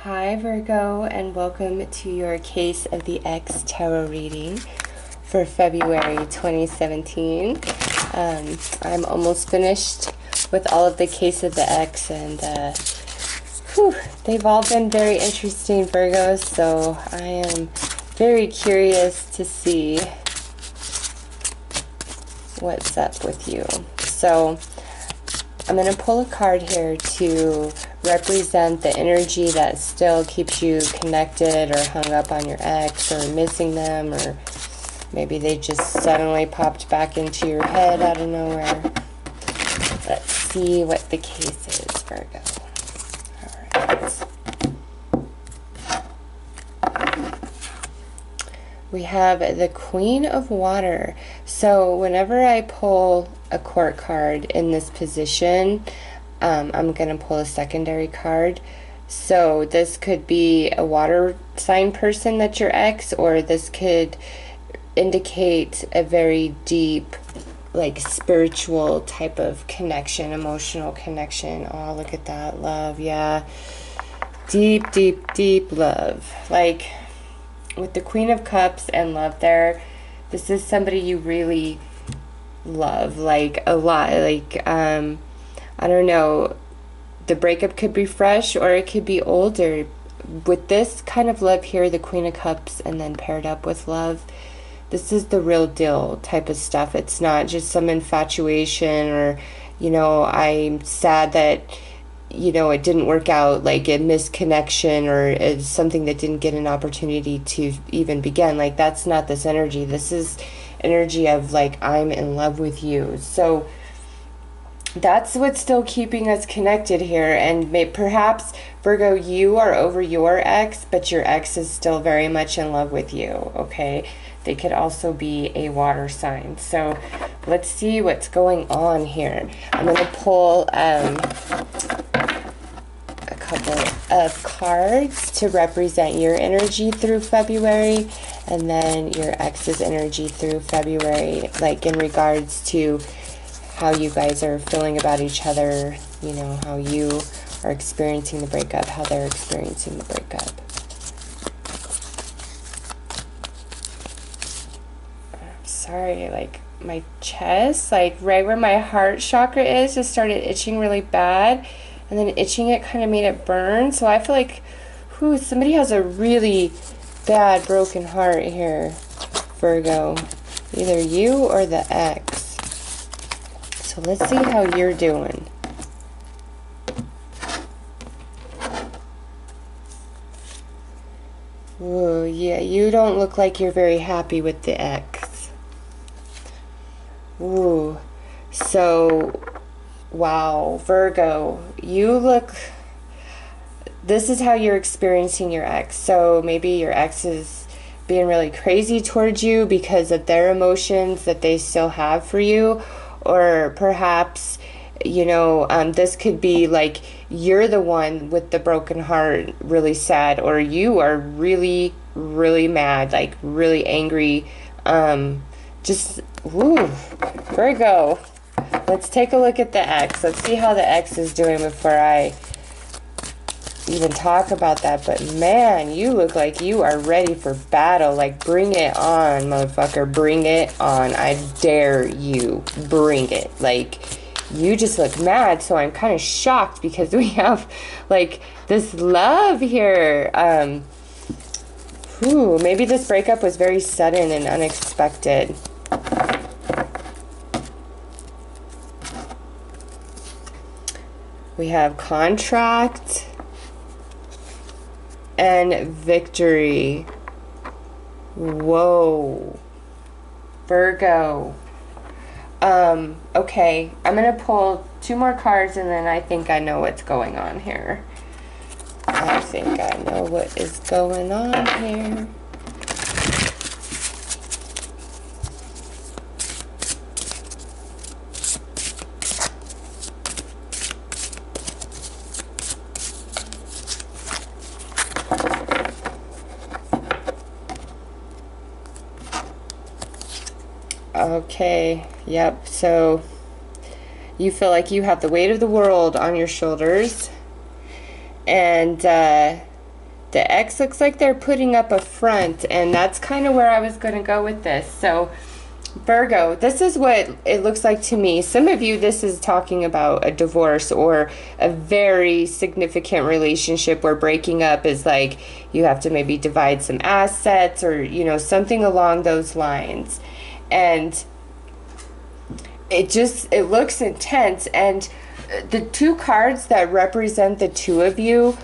Hi Virgo, and welcome to your Case of the X tarot reading for February 2017. I'm almost finished with all of the Case of the X, and they've all been very interesting, Virgos, so I am very curious to see what's up with you. So I'm going to pull a card here to represent the energy that still keeps you connected or hung up on your ex or missing them, or maybe they just suddenly popped back into your head out of nowhere. Let's see what the case is, Virgo. Alright. We have the Queen of Water. So whenever I pull a court card in this position, I'm going to pull a secondary card. So this could be a water sign person that's your ex, or this could indicate a very deep, like spiritual type of connection, emotional connection. Oh, look at that. Love, yeah. Deep, deep, deep love. Like with the Queen of Cups and love there, this is somebody you really love, like a lot. Like, I don't know, the breakup could be fresh or it could be older. With this kind of love here, the Queen of Cups, and then paired up with love, this is the real deal type of stuff. It's not just some infatuation or, you know, I'm sad that, you know, it didn't work out, like a misconnection or it's something that didn't get an opportunity to even begin. Like, that's not this energy. This is energy of like, I'm in love with you. So that's what's still keeping us connected here. And perhaps, Virgo, you are over your ex, but your ex is still very much in love with you, okay? They could also be a water sign. So let's see what's going on here. I'm going to pull a couple of cards to represent your energy through February, and then your ex's energy through February, like in regards to how you guys are feeling about each other, you know, how you are experiencing the breakup, how they're experiencing the breakup. I'm sorry, like my chest, like right where my heart chakra is, just started itching really bad, and then itching it kind of made it burn. So I feel like, somebody has a really bad broken heart here, Virgo. Either you or the ex. So let's see how you're doing. Ooh, yeah, you don't look like you're very happy with the ex. Ooh, so, wow, Virgo, you look, this is how you're experiencing your ex. So maybe your ex is being really crazy towards you because of their emotions that they still have for you. Or perhaps, you know, this could be like you're the one with the broken heart, really sad, or you are really, really mad, like really angry. Just, ooh, Virgo. Let's take a look at the ex. Let's see how the ex is doing before I even talk about that. But man, you look like you are ready for battle. Like, bring it on, motherfucker. Bring it on. I dare you. Bring it. Like, you just look mad. So I'm kind of shocked because we have like this love here. Maybe this breakup was very sudden and unexpected. We have contract and victory. Whoa, Virgo. Okay, I'm gonna pull 2 more cards, and then I think I know what's going on here. I think I know what is going on here. Okay, yep, so you feel like you have the weight of the world on your shoulders, and the ex looks like they're putting up a front, and that's kind of where I was going to go with this. So Virgo, this is what it looks like to me. Some of you, this is talking about a divorce or a very significant relationship where breaking up is like you have to maybe divide some assets or, you know, something along those lines. And it looks intense. And the two cards that represent the two of you,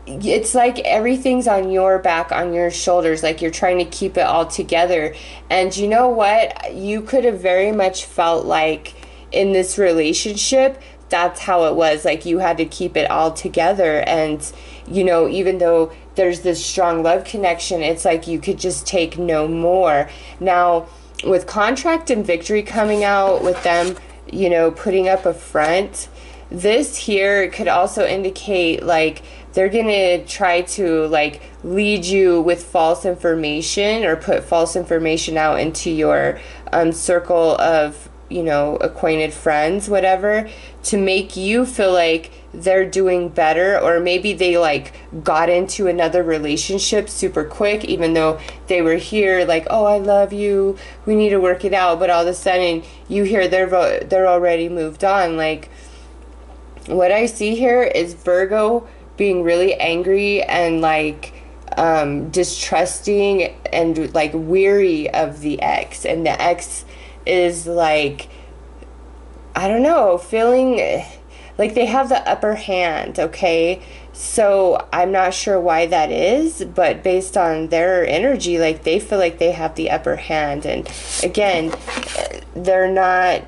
it's like everything's on your back, on your shoulders, like you're trying to keep it all together. And you know what? You could have very much felt like in this relationship, that's how it was. Like you had to keep it all together. And, you know, even though there's this strong love connection, it's like you could just take no more. Now, with contract and victory coming out, with them, you know, putting up a front, this here could also indicate like they're gonna try to like lead you with false information or put false information out into your circle of, you know, acquainted friends, whatever, to make you feel like they're doing better, or maybe they like got into another relationship super quick, even though they were here like, oh, I love you, we need to work it out, but all of a sudden you hear they're already moved on. Like what I see here is Virgo being really angry and like distrusting and like weary of the ex, and the ex is like, I don't know, feeling like they have the upper hand, okay? So I'm not sure why that is, but based on their energy, like they feel like they have the upper hand. And again, they're not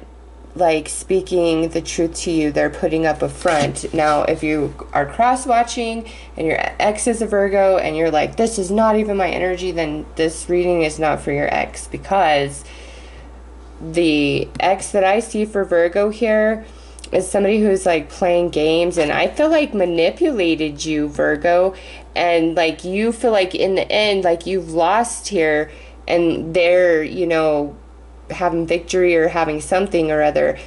like speaking the truth to you, they're putting up a front. Now, if you are cross-watching and your ex is a Virgo and you're like, this is not even my energy, then this reading is not for your ex, because the ex that I see for Virgo here is somebody who's like playing games, and I feel like manipulated you, Virgo, and like you feel like in the end like you've lost here and they're, you know, having victory or having something or other.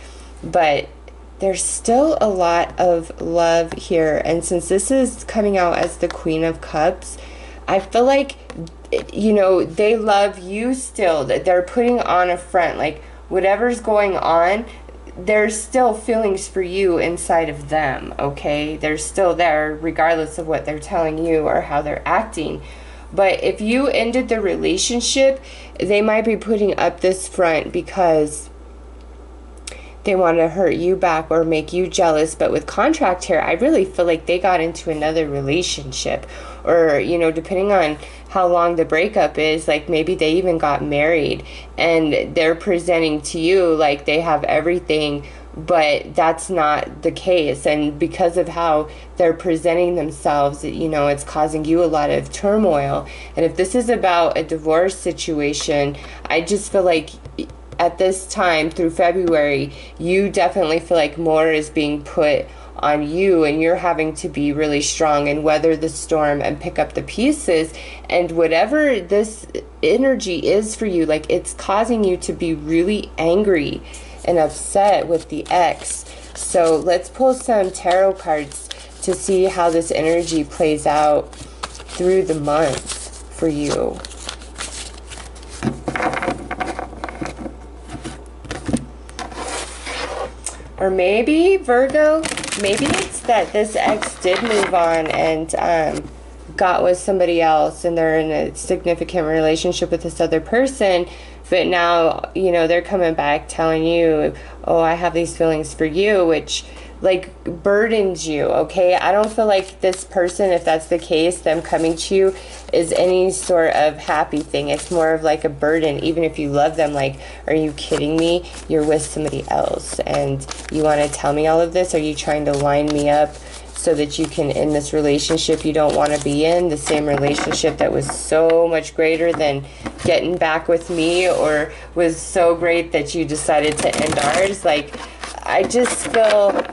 But there's still a lot of love here, and since this is coming out as the Queen of Cups, I feel like, you know, they love you still, that they're putting on a front, like whatever's going on, there's still feelings for you inside of them, okay? They're still there regardless of what they're telling you or how they're acting. But if you ended the relationship, they might be putting up this front because they want to hurt you back or make you jealous. But with contract here, I really feel like they got into another relationship, or, you know, depending on how long the breakup is, like maybe they even got married and they're presenting to you like they have everything, but that's not the case. And because of how they're presenting themselves, you know, it's causing you a lot of turmoil. And if this is about a divorce situation, I just feel like at this time through February, you definitely feel like more is being put on you, and you're having to be really strong and weather the storm and pick up the pieces. And whatever this energy is for you, like it's causing you to be really angry and upset with the ex. So let's pull some tarot cards to see how this energy plays out through the month for you. Or maybe, Virgo, maybe it's that this ex did move on and got with somebody else, and they're in a significant relationship with this other person, but now, you know, they're coming back telling you, oh, I have these feelings for you, which like burdens you, okay? I don't feel like this person, if that's the case, them coming to you is any sort of happy thing. It's more of like a burden, even if you love them. Like, are you kidding me? You're with somebody else and you want to tell me all of this? Are you trying to line me up so that you can end this relationship you don't want to be in, the same relationship that was so much greater than getting back with me, or was so great that you decided to end ours? Like, I just feel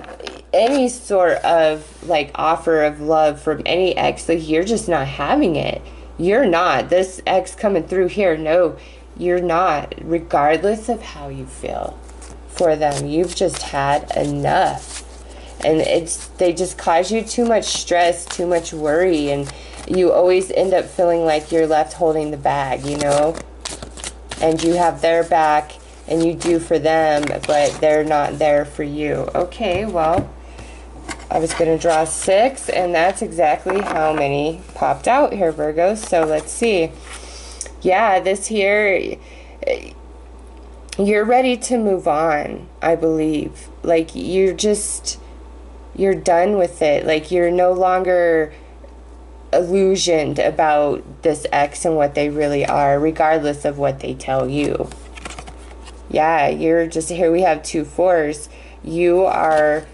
any sort of like offer of love from any ex, like you're just not having it. You're not. This ex coming through here, no, you're not, regardless of how you feel for them. You've just had enough. And they just cause you too much stress, too much worry, and you always end up feeling like you're left holding the bag, you know? And you have their back, and you do for them, but they're not there for you. Okay, well, I was going to draw 6, and that's exactly how many popped out here, Virgo. So let's see. Yeah, this here, you're ready to move on, I believe. Like, you're done with it. Like, you're no longer illusioned about this ex and what they really are, regardless of what they tell you. Yeah, you're just, here we have 2 4s. You are,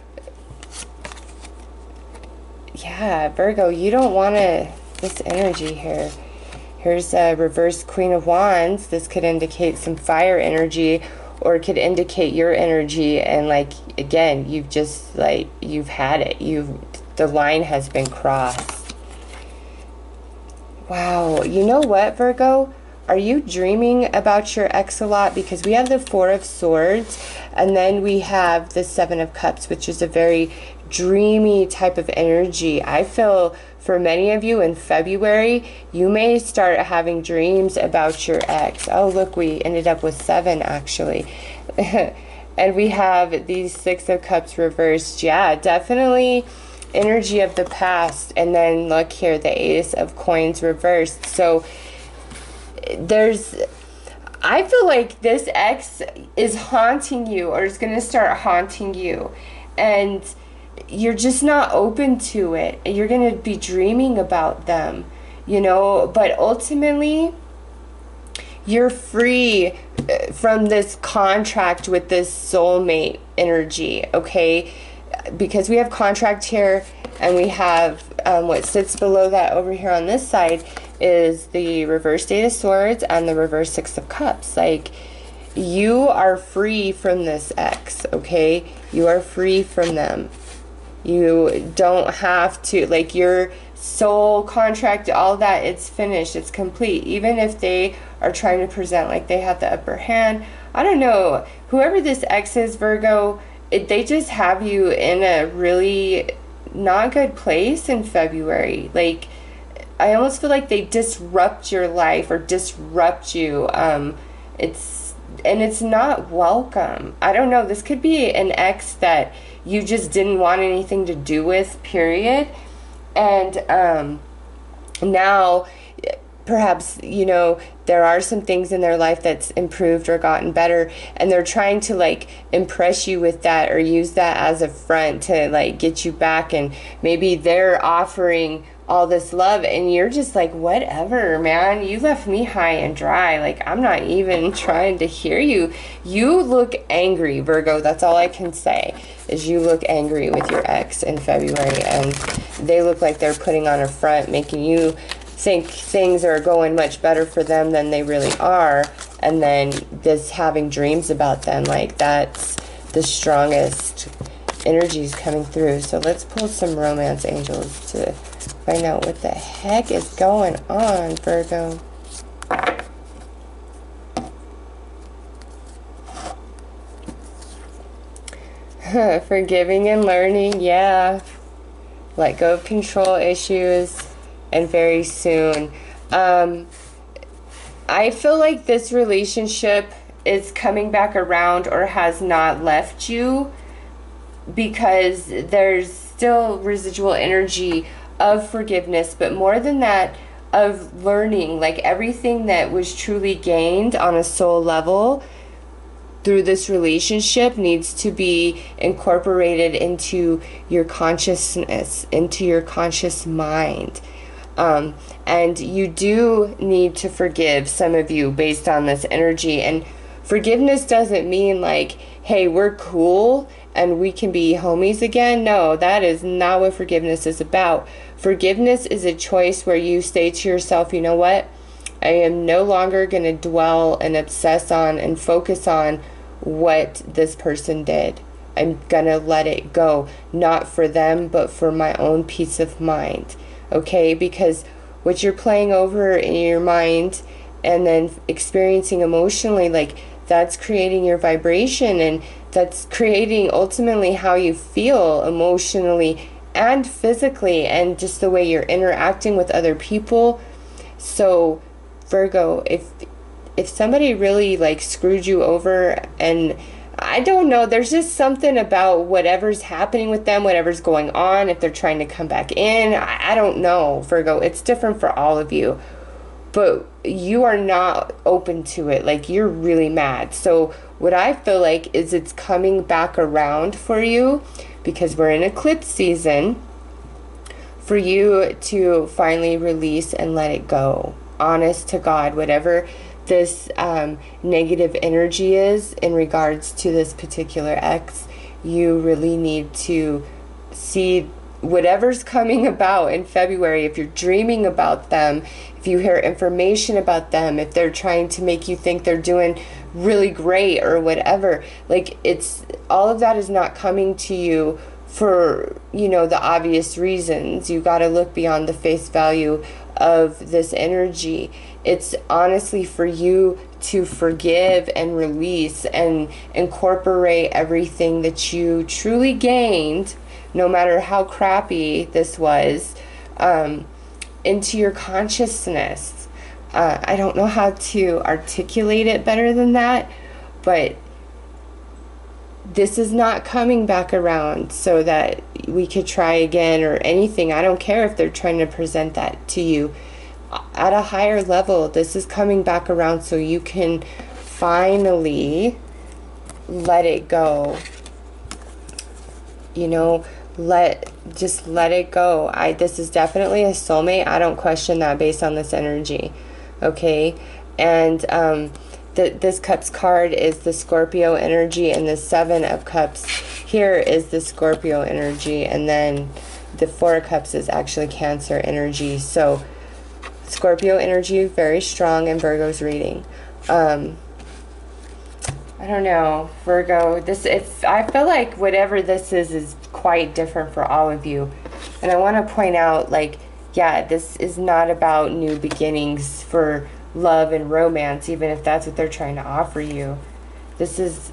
yeah, Virgo, you don't want to, this energy here. Here's a reverse Queen of Wands. This could indicate some fire energy, or it could indicate your energy, and like, again, you've just, like, you've had it. The line has been crossed. Wow, you know what, Virgo? Are you dreaming about your ex a lot? Because we have the 4 of Swords, and then we have the 7 of Cups, which is a very dreamy type of energy. I feel for many of you in February, you may start having dreams about your ex. Oh, look, we ended up with 7, actually. And we have these 6 of Cups reversed. Yeah, definitely energy of the past. And then look here, the Ace of Coins reversed. So I feel like this ex is haunting you, or is going to start haunting you, and you're just not open to it. You're going to be dreaming about them, you know, but ultimately you're free from this contract with this soulmate energy, okay? Because we have contract here, and we have what sits below that over here on this side is the reverse 8 of Swords and the reverse 6 of Cups. Like, you are free from this ex, okay? You are free from them. You don't have to, like, your soul contract, all that, it's finished, it's complete. Even if they are trying to present like they have the upper hand, I don't know, whoever this ex is, Virgo, they just have you in a really not good place in February. Like, I almost feel like they disrupt your life or disrupt you. It's not welcome. I don't know, this could be an ex that you just didn't want anything to do with, period. And now perhaps, you know, there are some things in their life that's improved or gotten better, and they're trying to, like, impress you with that, or use that as a front to, like, get you back. And maybe they're offering all this love, and you're just like, whatever, man, you left me high and dry. Like, I'm not even trying to hear you. You look angry, Virgo. That's all I can say, is you look angry with your ex in February, and they look like they're putting on a front, making you think things are going much better for them than they really are. And then this having dreams about them, like, that's the strongest energies coming through. So let's pull some romance angels to find out what the heck is going on, Virgo. Forgiving and learning, yeah. Let go of control issues, and very soon. I feel like this relationship is coming back around, or has not left you, because there's still residual energy of forgiveness, but more than that, of learning. Like, everything that was truly gained on a soul level through this relationship needs to be incorporated into your consciousness, into your conscious mind. And you do need to forgive, some of you, based on this energy. And forgiveness doesn't mean like, hey, we're cool and we can be homies again. No, that is not what forgiveness is about. Forgiveness is a choice where you say to yourself, you know what? I am no longer going to dwell and obsess on and focus on what this person did. I'm going to let it go. Not for them, but for my own peace of mind. Okay? Because what you're playing over in your mind and then experiencing emotionally, like, that's creating your vibration, and that's creating ultimately how you feel emotionally and physically, and just the way you're interacting with other people. So Virgo, if somebody really like screwed you over, and I don't know, there's just something about whatever's happening with them, whatever's going on, if they're trying to come back in, I don't know, Virgo. It's different for all of you, but you are not open to it. Like, you're really mad. So what I feel like is it's coming back around for you, because we're in eclipse season, for you to finally release and let it go. Honest to God, whatever this negative energy is in regards to this particular ex, you really need to see whatever's coming about in February. If you're dreaming about them, if you hear information about them, if they're trying to make you think they're doing really great or whatever, like, it's all of that is not coming to you for, you know, the obvious reasons. You got to look beyond the face value of this energy. It's honestly for you to forgive and release and incorporate everything that you truly gained, no matter how crappy this was, into your consciousness. I don't know how to articulate it better than that, but this is not coming back around so that we could try again or anything. I don't care if they're trying to present that to you at a higher level. This is coming back around so you can finally let it go. You know, just let it go. This is definitely a soulmate. I don't question that based on this energy. Okay? And this Cups card is the Scorpio energy, and the Seven of Cups here is the Scorpio energy, and then the Four of Cups is actually Cancer energy. So Scorpio energy, very strong in Virgo's reading. I don't know, Virgo, I feel like whatever this is quite different for all of you. And I want to point out, like, yeah, this is not about new beginnings for love and romance, even if that's what they're trying to offer you. This is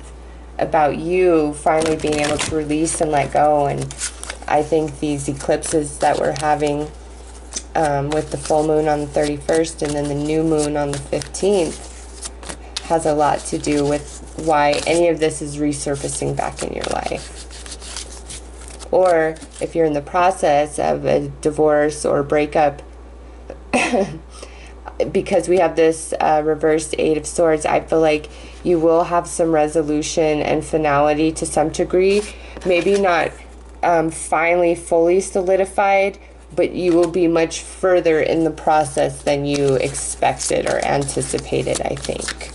about you finally being able to release and let go. And I think these eclipses that we're having, with the full moon on the 31st and then the new moon on the 15th, has a lot to do with why any of this is resurfacing back in your life. Or if you're in the process of a divorce or breakup, because we have this reversed Eight of Swords, I feel like you will have some resolution and finality to some degree. Maybe not finally fully solidified, but you will be much further in the process than you expected or anticipated, I think.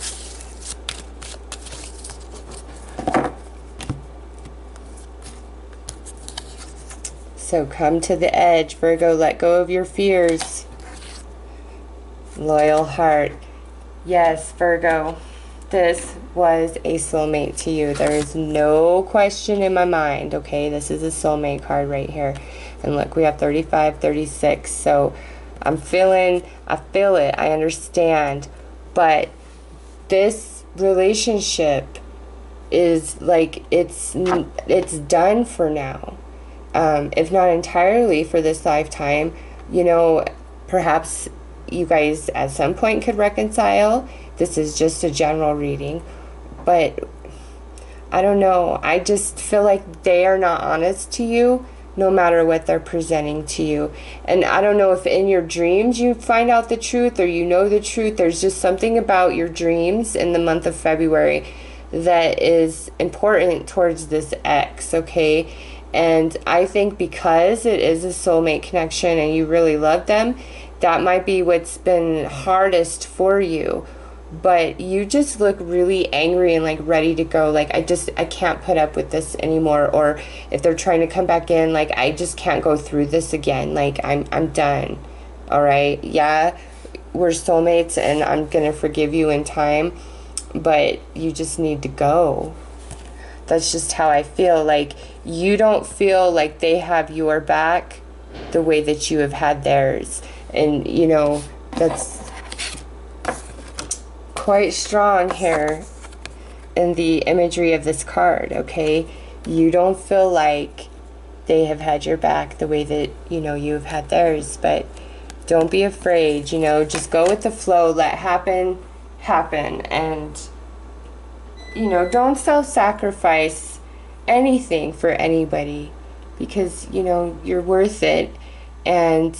So come to the edge, Virgo. Let go of your fears. Loyal heart. Yes, Virgo, this was a soulmate to you. There is no question in my mind, okay? This is a soulmate card right here. And look, we have 35, 36. So I feel it, I understand. But this relationship is like, it's done for now. If not entirely for this lifetime. You know, perhaps you guys at some point could reconcile. This is just a general reading, but I don't know. I just feel like they are not honest to you, no matter what they're presenting to you. And I don't know if in your dreams you find out the truth or you know the truth. There's just something about your dreams in the month of February that is important towards this ex, okay? And I think because it is a soulmate connection and you really love them, that might be what's been hardest for you. But you just look really angry and like ready to go. Like, I can't put up with this anymore. Or if they're trying to come back in, like, I just can't go through this again. Like, I'm done. All right. Yeah, we're soulmates and I'm going to forgive you in time, but you just need to go. That's just how I feel. Like, you don't feel like they have your back the way that you have had theirs. And, you know, that's quite strong here. in the imagery of this card, okay? You don't feel like they have had your back the way that, you know, you've had theirs, but don't be afraid, you know, just go with the flow, let happen, and, you know, don't self-sacrifice anything for anybody, because, you know, you're worth it. And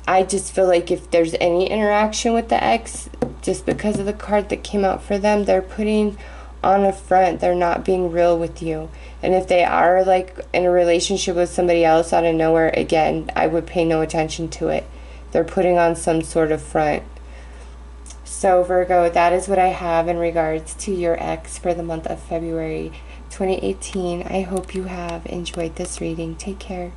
I just feel like if there's any interaction with the ex, just because of the card that came out for them, they're putting on a front. They're not being real with you. And if they are like in a relationship with somebody else out of nowhere, again, I would pay no attention to it. They're putting on some sort of front. So Virgo, that is what I have in regards to your ex for the month of February 2018. I hope you have enjoyed this reading. Take care.